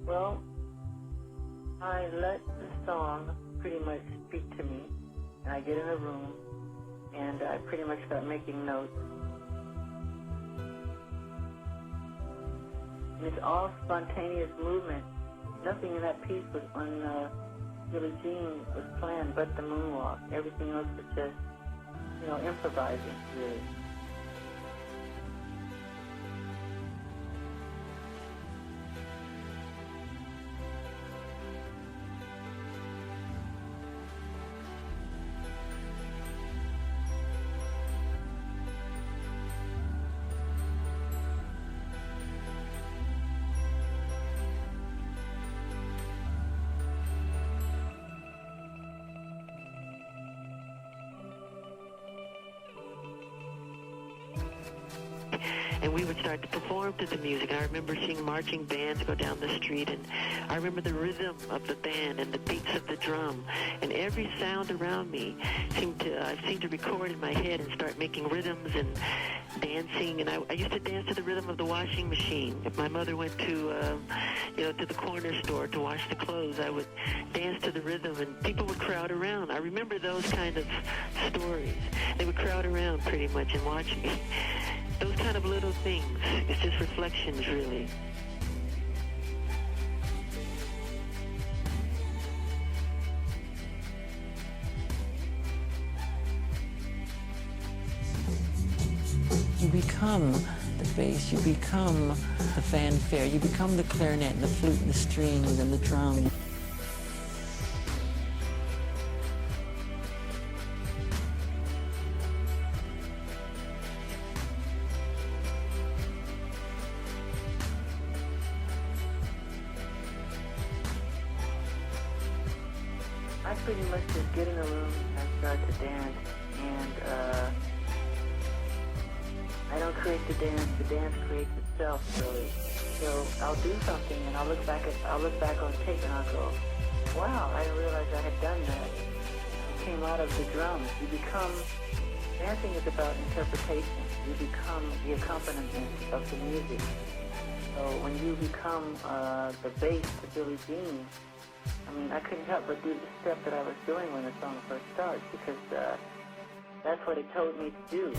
Well, I let the song pretty much speak to me, and I get in a room, and I pretty much start making notes. And it's all spontaneous movement. Nothing in that piece was on Billie Jean was planned but the moonwalk. Everything else was just, improvising, really. And we would start to perform to the music. I remember seeing marching bands go down the street, and I remember the rhythm of the band and the beats of the drum, and every sound around me seemed to record in my head and start making rhythms and dancing. And I used to dance to the rhythm of the washing machine. If my mother went to the corner store to wash the clothes, I would dance to the rhythm, and people would crowd around. I remember those kind of stories. They would crowd around pretty much and watch me. Those kind of little things. It's just reflections, really. You become the bass, you become the fanfare, you become the clarinet and the flute and the strings and the drum. I pretty much just get in a room and start to dance, and I don't create the dance creates itself, really. So I'll do something, and I'll look back on tape, and I'll go, wow, I didn't realize I had done that. It came out of the drums. Dancing is about interpretation. You become the accompaniment of the music. So when you become the bass to Billie Jean, I couldn't help but do the step that I was doing when the song first starts, because that's what it told me to do.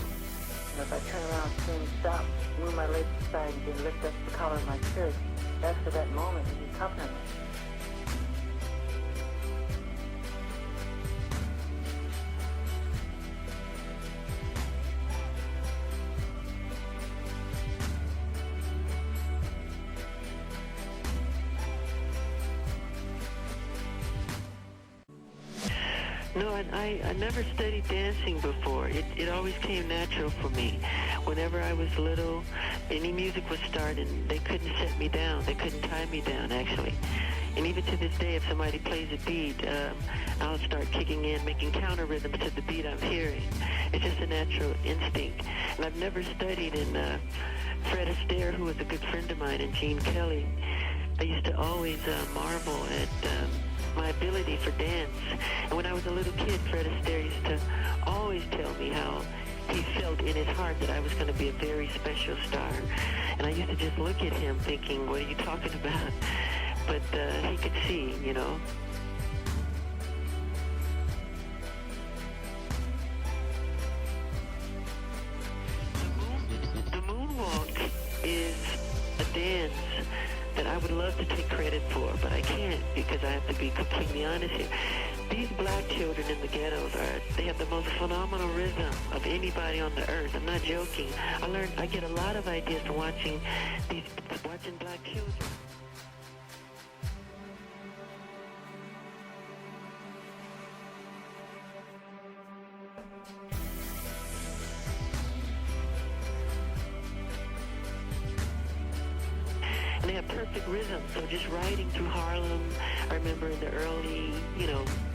If I turn around, sing, stop, move my legs aside, and then lift up the collar of my shirt, that's for that moment, the accompaniment. No, I never studied dancing before. It always came natural for me. Whenever I was little, any music would start and they couldn't set me down. They couldn't tie me down, actually. And even to this day, if somebody plays a beat, I'll start kicking in, making counter rhythms to the beat I'm hearing. It's just a natural instinct. And I've never studied. And Fred Astaire, who was a good friend of mine, and Gene Kelly, I used to always marvel at my ability for dance. And when I was a little kid, Fred Astaire used to always tell me how he felt in his heart that I was going to be a very special star. And I used to just look at him thinking, what are you talking about? But he could see, The moonwalk is a dance that I would love to take credit for, but I can't, because I have to be completely honest here. These black children in the ghettos they have the most phenomenal rhythm of anybody on the earth. I'm not joking. I get a lot of ideas from watching black children. They have perfect rhythm. So just riding through Harlem, I remember in the early,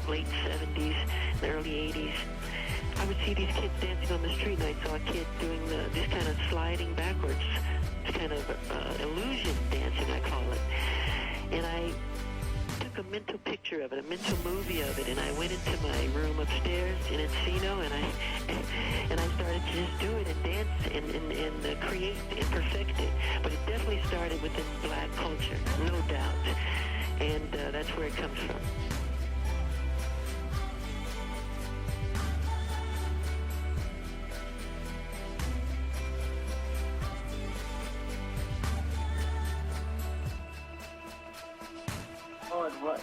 late 70s, the early 80s, I would see these kids dancing on the street, and I saw a kid doing this kind of sliding backwards, this kind of illusion dancing, I call it. And took a mental picture of it, a mental movie of it, and I went into my room upstairs in Encino, and I started to just do it and dance and create and perfect it. But it definitely started within black culture, no doubt, and that's where it comes from.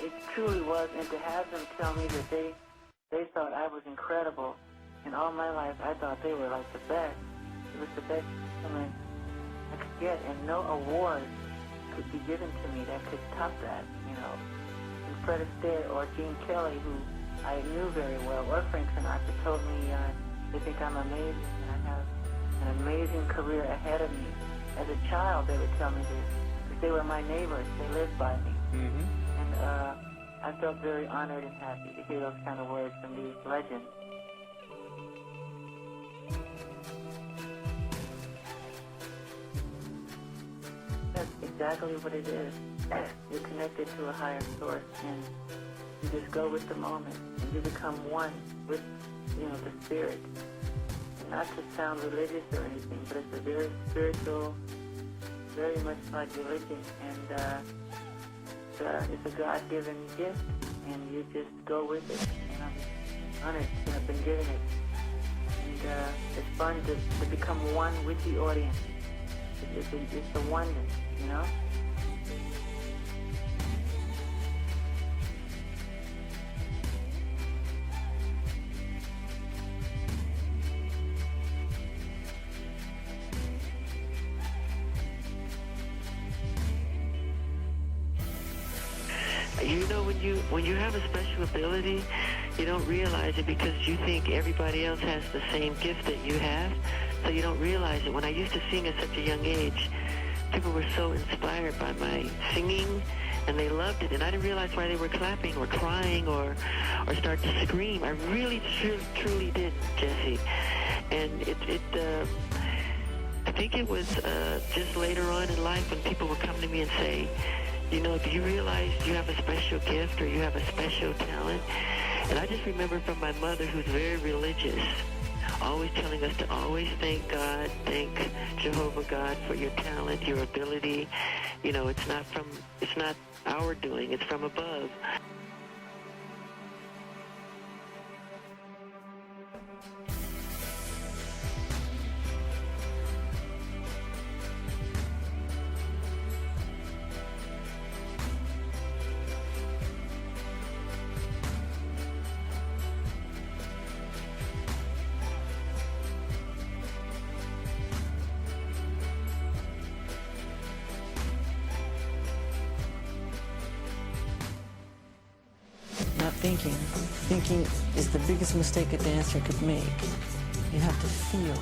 It truly was, and to have them tell me that they thought I was incredible, and all my life I thought they were like the best. It was the best compliment I could get, and no award could be given to me that could top that, you know. And Fred Astaire or Gene Kelly, who I knew very well, or Frank Sinatra, told me they think I'm amazing, and I have an amazing career ahead of me. As a child, they would tell me this, because they were my neighbors. They lived by me. Mm-hmm. I felt very honored and happy to hear those kind of words from these legends. That's exactly what it is. You're connected to a higher source, and you just go with the moment, and you become one with, you know, the spirit. Not to sound religious or anything, but it's a very spiritual, very much like religion, and it's a God-given gift, and you just go with it. And I'm honored to have been given it. And it's fun to become one with the audience. It's the oneness, you know? You know, when you have a special ability, you don't realize it because you think everybody else has the same gift that you have, so you don't realize it. When I used to sing at such a young age, people were so inspired by my singing, and they loved it, and I didn't realize why they were clapping or crying or start to scream. I really, truly did, Jesse. And I think it was just later on in life when people would come to me and say, you know, do you realize you have a special gift or you have a special talent? And I just remember from my mother, who's very religious, always telling us to always thank God, thank Jehovah God for your talent, your ability. You know, it's not our doing, it's from above. Not thinking. Thinking is the biggest mistake a dancer could make. You have to feel.